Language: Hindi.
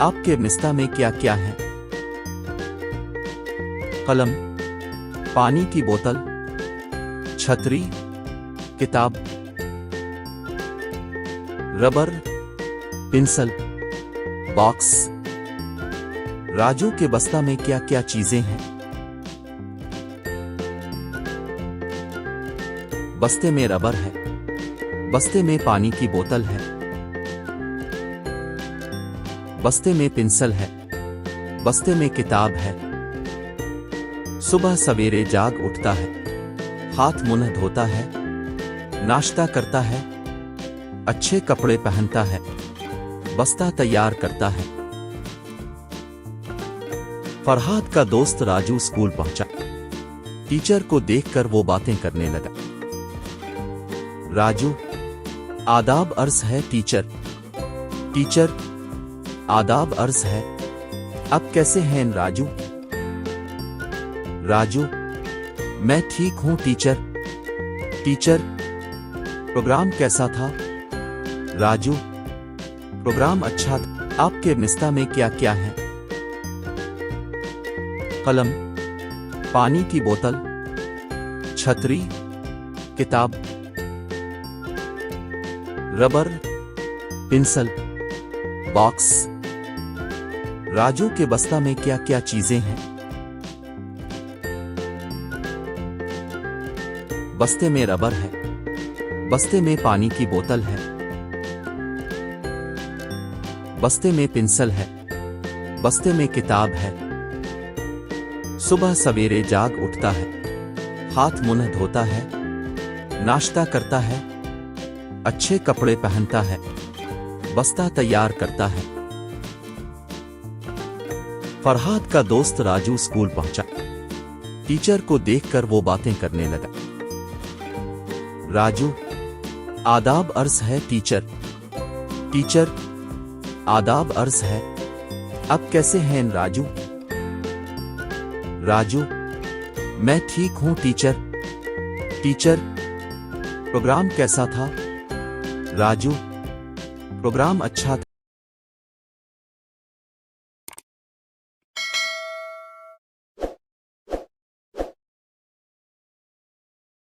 आपके निस्ता में क्या क्या है? कलम, पानी की बोतल, छतरी, किताब, रबर, पेंसिल, बॉक्स। राजू के बस्ता में क्या क्या चीजें हैं? बस्ते में रबर है, बस्ते में पानी की बोतल है, बस्ते में पेंसिल है, बस्ते में किताब है। सुबह सवेरे जाग उठता है, हाथ मुंह धोता है, नाश्ता करता है, अच्छे कपड़े पहनता है, बस्ता तैयार करता है। फरहाद का दोस्त राजू स्कूल पहुंचा। टीचर को देखकर वो बातें करने लगा। राजू, आदाब अर्ज है टीचर। टीचर, आदाब अर्ज है। अब कैसे हैं राजू? राजू, मैं ठीक हूं टीचर। टीचर, प्रोग्राम कैसा था? राजू, प्रोग्राम अच्छा था। आपके निस्ता में क्या क्या है? कलम, पानी की बोतल, छतरी, किताब, रबर, पेंसिल, बॉक्स। राजू के बस्ता में क्या क्या चीजें हैं? बस्ते में रबर है, बस्ते में पानी की बोतल है, बस्ते में पेंसिल है, बस्ते में किताब है। सुबह सवेरे जाग उठता है, हाथ मुंह धोता है, नाश्ता करता है, अच्छे कपड़े पहनता है, बस्ता तैयार करता है। फरहाद का दोस्त राजू स्कूल पहुंचा। टीचर को देखकर वो बातें करने लगा। राजू, आदाब अर्ज है टीचर। टीचर, आदाब अर्ज है। अब कैसे हैं राजू? राजू, मैं ठीक हूं टीचर। टीचर, प्रोग्राम कैसा था? राजू, प्रोग्राम अच्छा था।